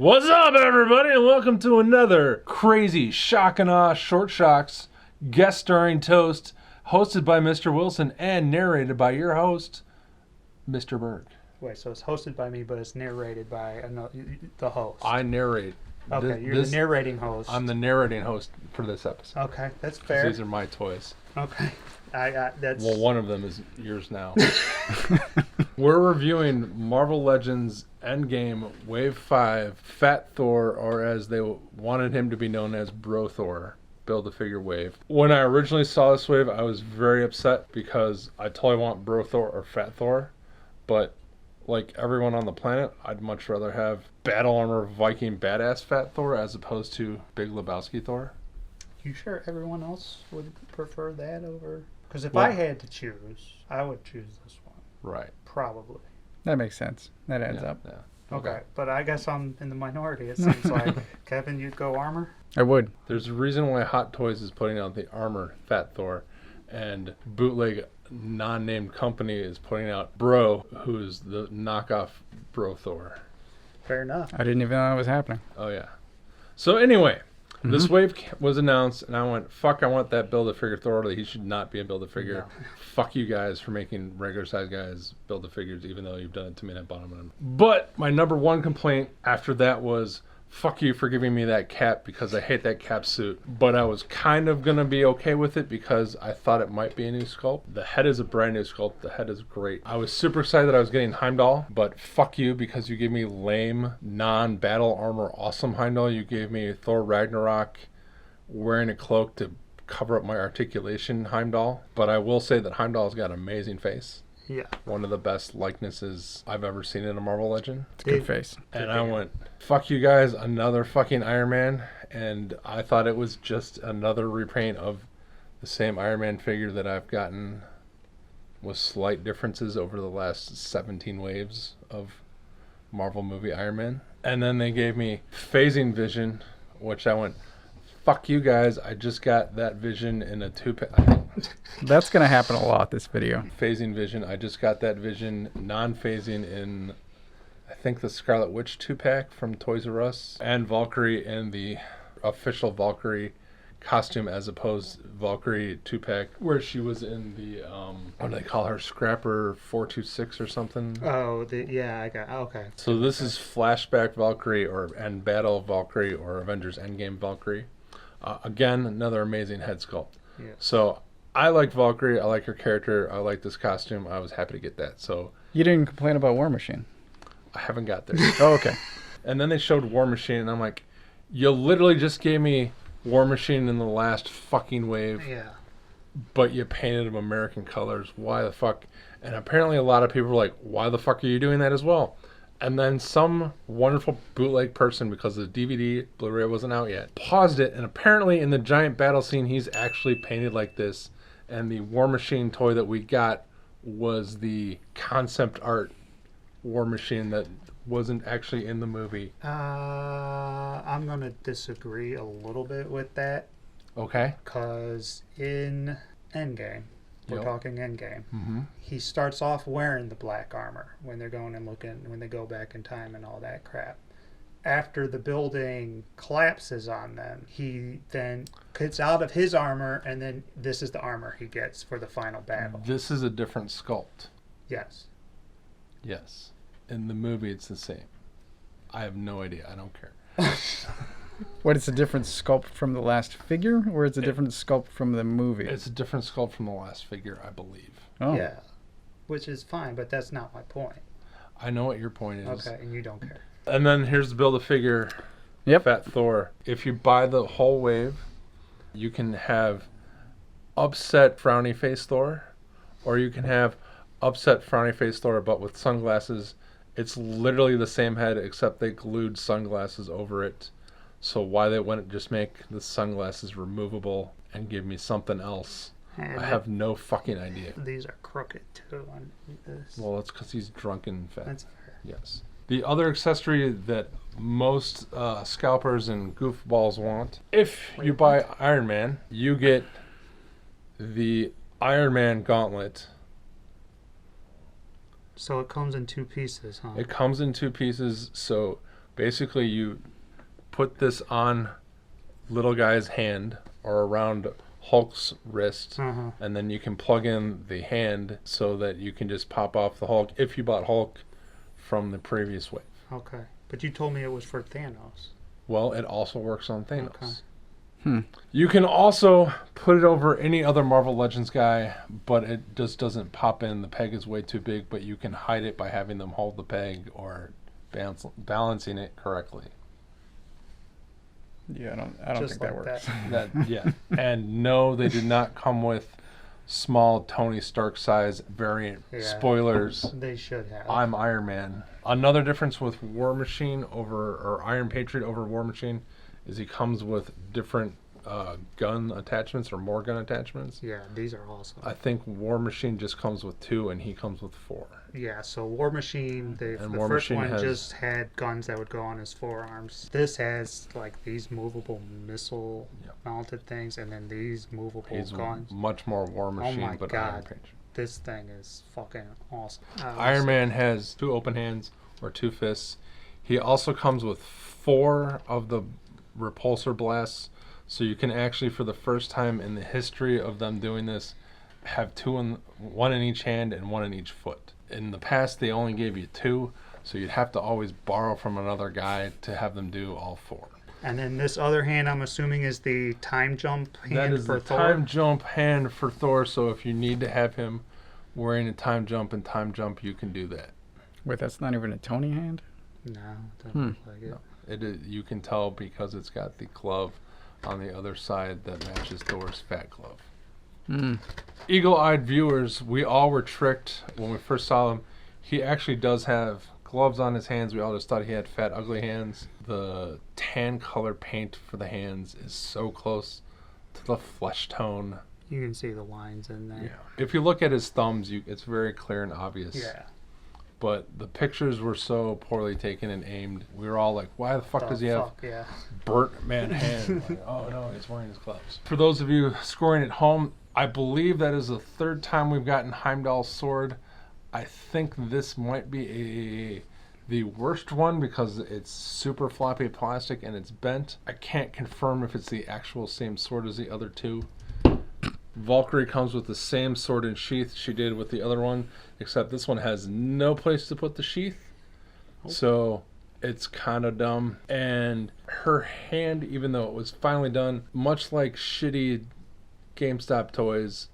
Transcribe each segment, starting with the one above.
What's up, everybody, and welcome to another crazy shock and awe short shocks guest starring Toast, hosted by Mr. Wilson and narrated by your host, Mr. Berg. Wait, so it's hosted by me, but it's narrated by the host. I narrate. Okay, you're the narrating host. I'm the narrating host for this episode. Okay, that's fair. These are my toys. Okay, that's. Well, one of them is yours now. We're reviewing Marvel Legends Endgame Wave 5 Fat Thor, or as they wanted him to be known as Bro Thor, Build-A-Figure wave. When I originally saw this wave, I was very upset because I totally want Bro Thor or Fat Thor, but like everyone on the planet, I'd much rather have Battle Armor Viking Badass Fat Thor as opposed to Big Lebowski Thor. You sure everyone else would prefer that over? Because if I had to choose, I would choose this one. Right. Probably. That makes sense. That adds up. Yeah. Okay, but I guess I'm in the minority. It seems like. Kevin, you'd go armor? I would. There's a reason why Hot Toys is putting out the Armor Fat Thor, and Bootleg non-named company is putting out Bro, who's the knockoff Bro Thor. Fair enough. I didn't even know that was happening. Oh yeah. So anyway, this wave was announced, and I went, "Fuck! I want that Build-A-Figure Thor. He should not be a Build-A-Figure. No. Fuck you guys for making regular-sized guys Build-A-Figures, even though you've done it to me and I bought them." But my number one complaint after that was, fuck you for giving me that cap because I hate that cap suit. But I was kind of going to be okay with it because I thought it might be a new sculpt. The head is a brand new sculpt. The head is great. I was super excited that I was getting Heimdall, but fuck you because you gave me lame, non-battle armor awesome Heimdall. You gave me Thor Ragnarok wearing a cloak to cover up my articulation Heimdall. But I will say that Heimdall's got an amazing face. Yeah. One of the best likenesses I've ever seen in a Marvel Legend. It's a good face. And I went, fuck you guys, another fucking Iron Man. And I thought it was just another repaint of the same Iron Man figure that I've gotten with slight differences over the last 17 waves of Marvel movie Iron Man. And then they gave me Phasing Vision, which I went, fuck you guys, I just got that Vision in a two-pack. That's going to happen a lot this video. Phasing Vision, I just got that Vision non-phasing in, I think, the Scarlet Witch 2-pack from Toys R Us, and Valkyrie in the official Valkyrie costume as opposed Valkyrie 2-pack where she was in the what do they call her, Scrapper 426 or something. I got okay. So this is Flashback Valkyrie and Battle Valkyrie or Avengers Endgame Valkyrie. Again, another amazing head sculpt. Yeah. So I like Valkyrie. I like her character. I like this costume. I was happy to get that. So You didn't complain about War Machine. I haven't got there. Oh, okay. And then they showed War Machine, and I'm like, you literally just gave me War Machine in the last fucking wave, Yeah. but you painted him American colors. Why the fuck? And apparently a lot of people were like, why the fuck are you doing that as well? And then some wonderful bootleg person, because the DVD, Blu-ray wasn't out yet, paused it, and apparently in the giant battle scene, he's actually painted like this. And the War Machine toy that we got was the concept art War Machine that wasn't actually in the movie. I'm going to disagree a little bit with that. Okay. Because in Endgame, we're talking Endgame, Mm-hmm. he starts off wearing the black armor when they're going and looking, when they go back in time and all that crap. After the building collapses on them, he then gets out of his armor, and then this is the armor he gets for the final battle. This is a different sculpt. Yes. Yes. In the movie, it's the same. I have no idea. I don't care. What, it's a different sculpt from the last figure, or it's a different sculpt from the movie? It's a different sculpt from the last figure, I believe. Oh. Yeah. Which is fine, but that's not my point. I know what your point is. Okay, and you don't care. And then here's the Build-A-Figure Yep. Fat Thor. If you buy the whole wave, you can have upset frowny face Thor, or you can have upset frowny face Thor but with sunglasses. It's literally the same head except they glued sunglasses over it. So why they wouldn't just make the sunglasses removable and give me something else, And I have no fucking idea. these are crooked too. On this. Well, that's because he's drunken fat. That's fair. Yes. The other accessory that most scalpers and goofballs want, if you buy Iron Man, you get the Ironman Gauntlet. So it comes in two pieces, huh? It comes in two pieces, so Basically, you put this on little guy's hand or around Hulk's wrist, and then you can plug in the hand so that you can just pop off the Hulk if you bought Hulk from the previous wave. Okay. But you told me it was for Thanos. Well, it also works on Thanos. Okay. You can also put it over any other Marvel Legends guy, but it just doesn't pop in. The peg is way too big, but you can hide it by having them hold the peg or balancing it correctly. Yeah, I don't think that works. And no, they did not come with small Tony Stark size variant. Spoilers. They should have. I'm Iron Man. Another difference with War Machine or Iron Patriot over War Machine is he comes with different gun attachments or more gun attachments. Yeah, these are awesome. I think War Machine just comes with 2 and he comes with 4. Yeah, so War Machine, the first one just had guns that would go on his forearms. This has like these movable missile mounted things, and then these movable guns. Much more War Machine, oh my but God. Iron Patriot. This thing is fucking awesome. Iron Man has 2 open hands or 2 fists. He also comes with 4 of the repulsor blasts, so you can actually, for the first time in the history of them doing this, have 1 in each hand and 1 in each foot. In the past, they only gave you 2, so you'd have to always borrow from another guy to have them do all 4. And then this other hand, I'm assuming, is the time jump hand that is for the Thor? time jump hand for Thor, so if you need to have him wearing a time jump and time jump, you can do that. Wait, that's not even a Tony hand? No, it doesn't look like it. No, it is, you can tell because it's got the glove on the other side that matches Thor's fat glove. Eagle-eyed viewers, we all were tricked when we first saw him. He actually does have gloves on his hands. We all just thought he had fat, ugly hands. The tan color paint for the hands is so close to the flesh tone. You can see the lines in there. Yeah. If you look at his thumbs, it's very clear and obvious. Yeah. But the pictures were so poorly taken and aimed. We were all like, why the fuck does he have burnt man hand? Like, oh no, he's wearing his gloves. For those of you scoring at home, I believe that is the 3rd time we've gotten Heimdall Sword. I think this might be the worst one because it's super floppy plastic and it's bent. I can't confirm if it's the actual same sword as the other 2. Valkyrie comes with the same sword and sheath she did with the other one, except this one has no place to put the sheath. So it's kind of dumb. And her hand, even though it was finally done, much like shitty GameStop toys,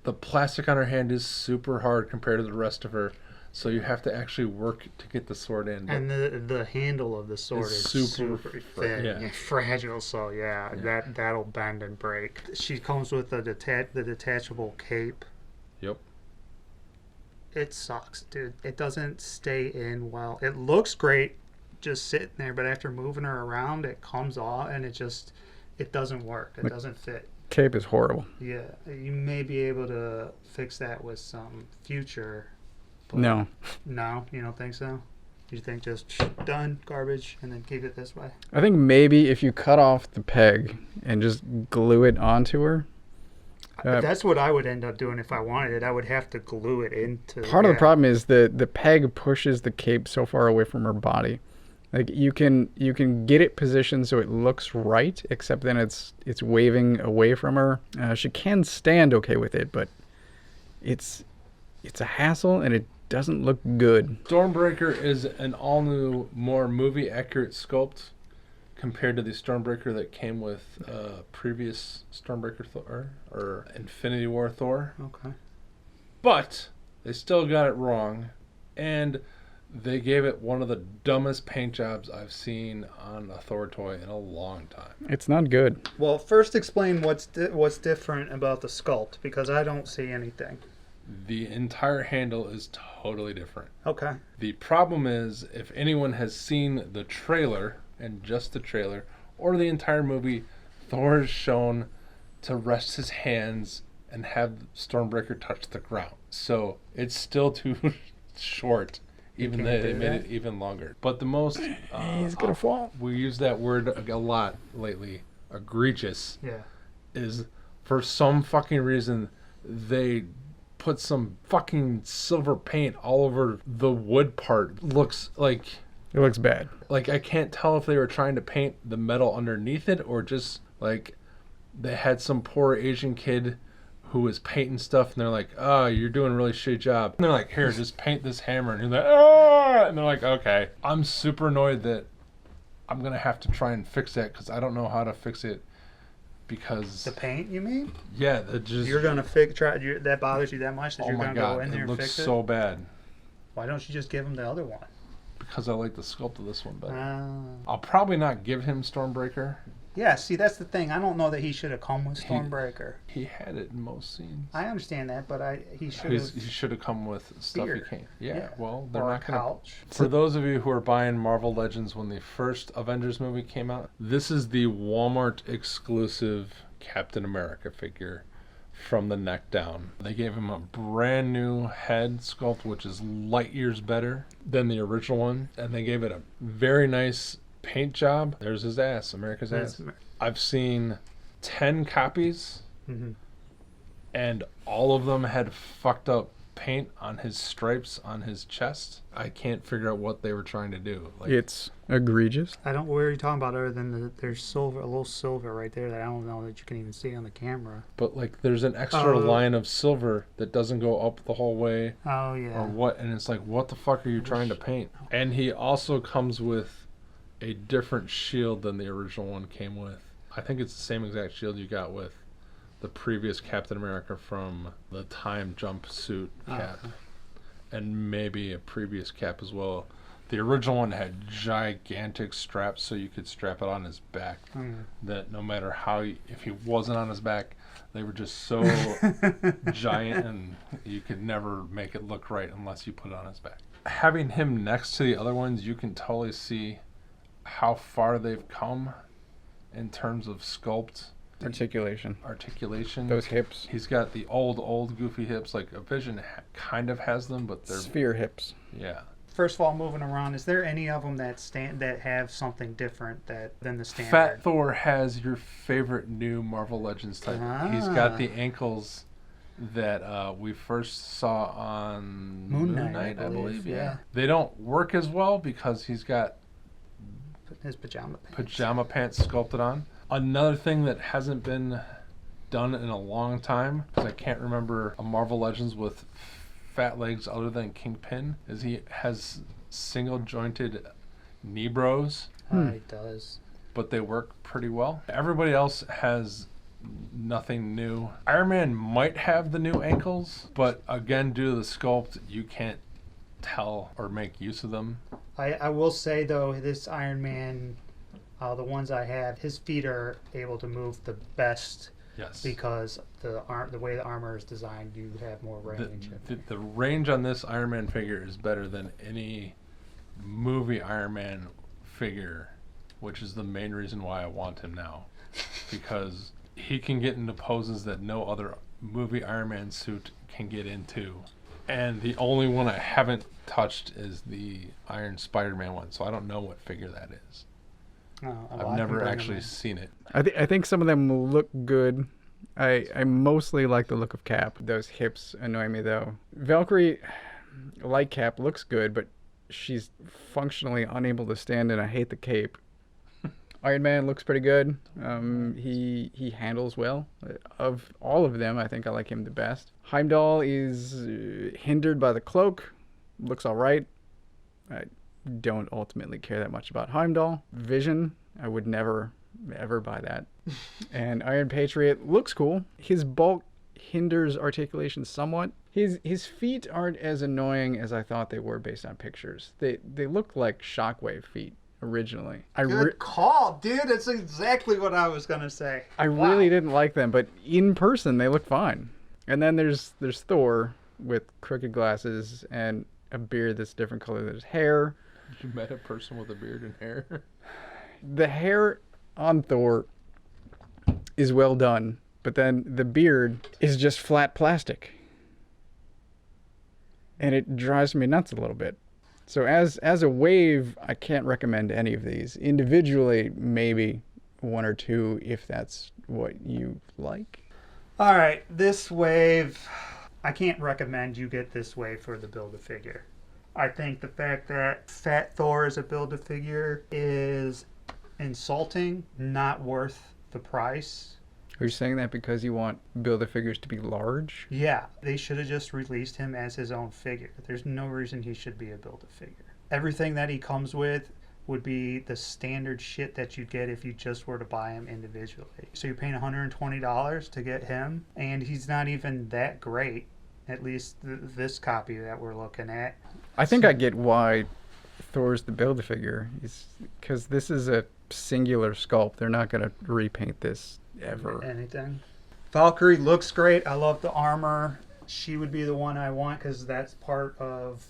the plastic on her hand is super hard compared to the rest of her. So you have to actually work to get the sword in. And the handle of the sword is super thin and fragile, so that'll bend and break. She comes with the detachable cape. Yep. It sucks, dude. It doesn't stay in well. It looks great just sitting there, but after moving her around, it comes off and it doesn't work. It doesn't fit. Cape is horrible. Yeah, you may be able to fix that with some future. No, you don't think so? You think just done, garbage, and then keep it this way? I think maybe if you cut off the peg and just glue it onto her. That's what I would end up doing if I wanted it. I would have to glue it into. Part of the problem is the peg pushes the cape so far away from her body. Like you can get it positioned so it looks right, except then it's waving away from her. She can stand okay with it, but it's a hassle and it doesn't look good. Stormbreaker is an all-new, more movie-accurate sculpt compared to the Stormbreaker that came with previous Stormbreaker Thor or Infinity War Thor. Okay. But they still got it wrong, and they gave it one of the dumbest paint jobs I've seen on a Thor toy in a long time. It's not good. Well, first explain what's different about the sculpt, because I don't see anything. The entire handle is totally different. Okay. The problem is, if anyone has seen the trailer, and just the trailer, or the entire movie, Thor is shown to rest his hands and have Stormbreaker touch the ground. So it's still too short, even though they made it even longer. But the most... he's going to fall. We use that word a lot lately, egregious, is for some fucking reason, they put some fucking silver paint all over the wood part. Looks like It looks bad. Like, I can't tell if they were trying to paint the metal underneath it or just, like, they had some poor Asian kid who was painting stuff, and they're like, oh, you're doing a really shitty job. And they're like, here, just paint this hammer. And he's like, oh! And they're like, okay. I'm super annoyed that I'm going to have to try and fix that because I don't know how to fix it because... The paint, you mean? Yeah. That just... You're going to that bothers you that much that you're going to go in there and fix it? It looks so bad. Why don't you just give him the other one? Because I like the sculpt of this one better. Oh. I'll probably not give him Stormbreaker. Yeah, see, that's the thing. I don't know that he should have come with Stormbreaker. He had it in most scenes. I understand that, but he should have... He should have come with stuff he can't. Yeah, well, they're or not going couch. to... For those of you who are buying Marvel Legends when the first Avengers movie came out, this is the Walmart exclusive Captain America figure from the neck down. They gave him a brand new head sculpt, which is light years better than the original one, and they gave it a very nice paint job. There's his ass, America's ass. I've seen 10 copies, and all of them had fucked up paint on his stripes on his chest. I can't figure out what they were trying to do. Like, it's egregious. I don't. What are you talking about other than there's silver, a little silver right there that I don't know that you can even see on the camera. But like, there's an extra line of silver that doesn't go up the whole way. Oh yeah. Or what? And it's like, what the fuck are you trying to paint? And he also comes with a different shield than the original one came with. I think it's the same exact shield you got with the previous Captain America from the time jumpsuit cap. And maybe a previous cap as well. The original one had gigantic straps so you could strap it on his back. That no matter how, if he wasn't on his back, they were just so giant and you could never make it look right unless you put it on his back. Having him next to the other ones, you can totally see how far they've come in terms of sculpt. Articulation. Those hips. He's got the old goofy hips. Like, a Vision kind of has them, but they're... Sphere hips. Yeah. First of all, moving around, is there any of them that have something different than the standard? Fat Thor has your favorite new Marvel Legends type. He's got the ankles that we first saw on Moon Knight, I believe. Yeah. They don't work as well because he's got his pajama pants sculpted on. Another thing that hasn't been done in a long time, because I can't remember a Marvel Legends with fat legs other than Kingpin, is he has single jointed knee bros. He does. But they work pretty well. Everybody else has nothing new. Iron Man might have the new ankles, but again, due to the sculpt, you can't tell or make use of them. I will say, though, this Iron Man, the ones I have, his feet are able to move the best. Yes. Because the way the armor is designed, you have more range. The range on this Iron Man figure is better than any movie Iron Man figure, which is the main reason why I want him now. Because he can get into poses that no other movie Iron Man suit can get into. And the only one I haven't touched is the Iron Spider-Man one, so I don't know what figure that is. I've never actually seen it. I think some of them look good. I mostly like the look of Cap. Those hips annoy me, though. Valkyrie, like Cap, looks good, but she's functionally unable to stand, and I hate the cape. Iron Man looks pretty good. He handles well. Of all of them, I think I like him the best. Heimdall is hindered by the cloak. Looks all right. I don't ultimately care that much about Heimdall. Vision, I would never, ever buy that. And Iron Patriot looks cool. His bulk hinders articulation somewhat. His feet aren't as annoying as I thought they were based on pictures. They look like Shockwave feet originally. Good call, dude. That's exactly what I was gonna say. I really didn't like them, but in person they look fine. And then there's Thor with crooked glasses and a beard that's different color than his hair. You met a person with a beard and hair? The hair on Thor is well done, but then the beard is just flat plastic. And it drives me nuts a little bit. So as a wave, I can't recommend any of these. Individually, maybe one or two if that's what you like. All right, this wave, I can't recommend you get this wave for the Build-A-Figure. I think the fact that Fat Thor as a Build-A-Figure is insulting, not worth the price. Are you saying that because you want Build-A-Figures to be large? Yeah, they should have just released him as his own figure. There's no reason he should be a Build-A-Figure. Everything that he comes with would be the standard shit that you'd get if you just were to buy him individually. So you're paying $120 to get him, and he's not even that great, at least this copy that we're looking at. I think I get why Thor's the Build-A-Figure. Because this is a singular sculpt. They're not going to repaint this ever. Anything. Valkyrie looks great. I love the armor. She would be the one I want because that's part of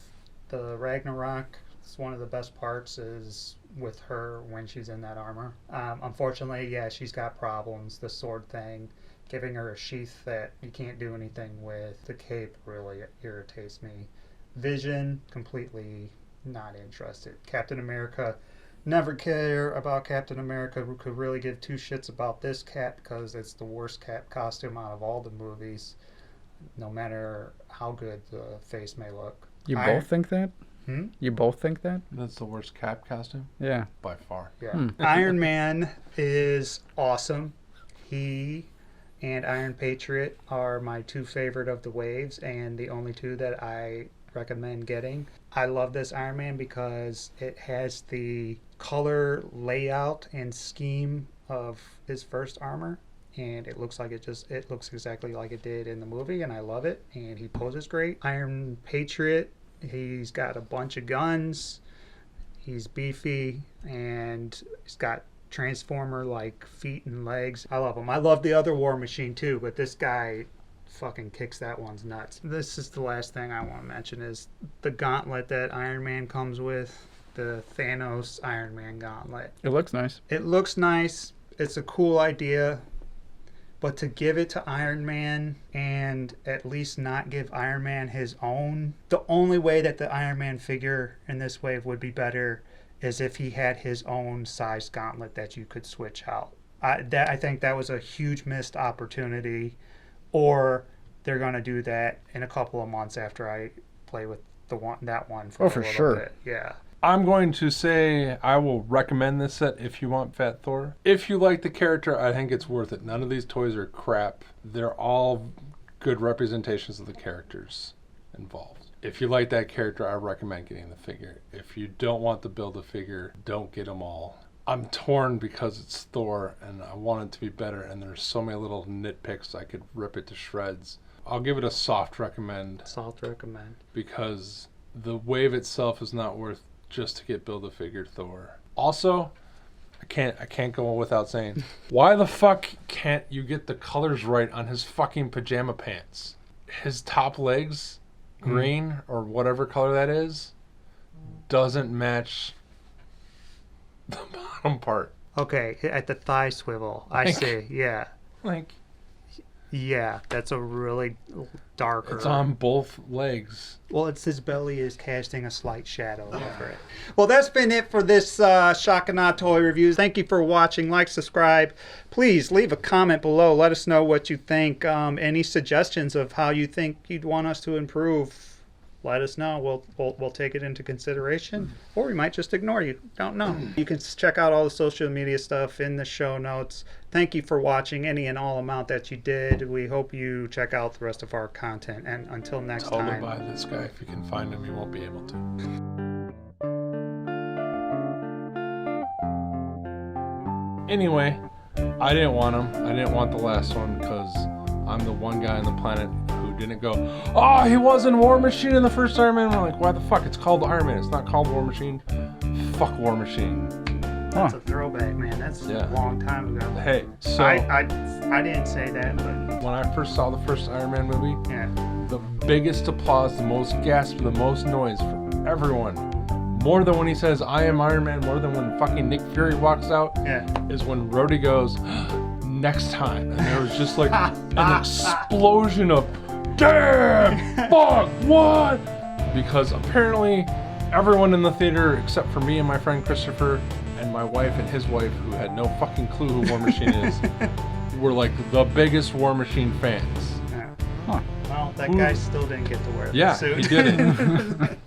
the Ragnarok. It's one of the best parts is with her when she's in that armor. Unfortunately, yeah, she's got problems. The sword thing, giving her a sheath that you can't do anything with. The cape really irritates me. Vision, completely not interested. Captain America, never care about Captain America. Who could really give two shits about this Cap because it's the worst Cap costume out of all the movies, no matter how good the face may look. You both think that? You both think that? That's the worst Cap costume? Yeah. By far. Yeah. Iron Man is awesome. He and Iron Patriot are my two favorite of the waves and the only two that I recommend getting. I love this Iron Man because it has the color layout and scheme of his first armor, and it looks exactly like it did in the movie, and I love it, and he poses great. Iron Patriot, he's got a bunch of guns, he's beefy, and he's got Transformer like feet and legs. I love him. I love the other War Machine too, but this guy fucking kicks that one's nuts. This is the last thing I want to mention is the gauntlet that Iron Man comes with, the Thanos Iron Man gauntlet. It looks nice. It looks nice. It's a cool idea, but to give it to Iron Man and at least not give Iron Man his own, the only way that the Iron Man figure in this wave would be better is if he had his own size gauntlet that you could switch out. I think that was a huge missed opportunity. Or they're going to do that in a couple of months after I play with that one for a little sure. bit. Yeah. I'm going to say I will recommend this set if you want Fat Thor. If you like the character, I think it's worth it. None of these toys are crap. They're all good representations of the characters involved. If you like that character, I recommend getting the figure. If you don't want to build a figure, don't get them all. I'm torn because it's Thor and I want it to be better, and there's so many little nitpicks I could rip it to shreds. I'll give it a soft recommend. Soft recommend. Because the wave itself is not worth just to get Build-A-Figure Thor. Also, I can't go without saying, why the fuck can't you get the colors right on his fucking pajama pants? His top legs, green or whatever color that is, doesn't match the bottom part. Okay, at the thigh swivel. I see. Yeah. Yeah, that's a really darker. It's on both legs. Well, it's his belly is casting a slight shadow over it. Well, that's been it for this Shock and Awe toy reviews. Thank you for watching. Like, subscribe. Please leave a comment below. Let us know what you think. Any suggestions of how you think you'd want us to improve, let us know. We'll take it into consideration, or we might just ignore you. Don't know. You can check out all the social media stuff in the show notes. Thank you for watching any and all amount that you did. We hope you check out the rest of our content. And until next time. Tell to buy this guy. If you can find him, you won't be able to. Anyway, I didn't want him. I didn't want the last one because I'm the one guy on the planet who didn't go, oh, he was in War Machine in the first Iron Man. I'm like, why the fuck? It's called Iron Man. It's not called War Machine. Fuck War Machine. That's a throwback, man. That's a long time ago. Hey, so I didn't say that, but when I first saw the first Iron Man movie, yeah, the biggest applause, the most gasp, the most noise for everyone, more than when he says, I am Iron Man, more than when fucking Nick Fury walks out, is when Rhodey goes, next time. And there was just like an explosion of, damn, fuck, what? Because apparently everyone in the theater, except for me and my friend Christopher, and my wife and his wife, who had no fucking clue who War Machine is, were like the biggest War Machine fans. Yeah. Well, that guy still didn't get to wear the suit. Yeah, he did it.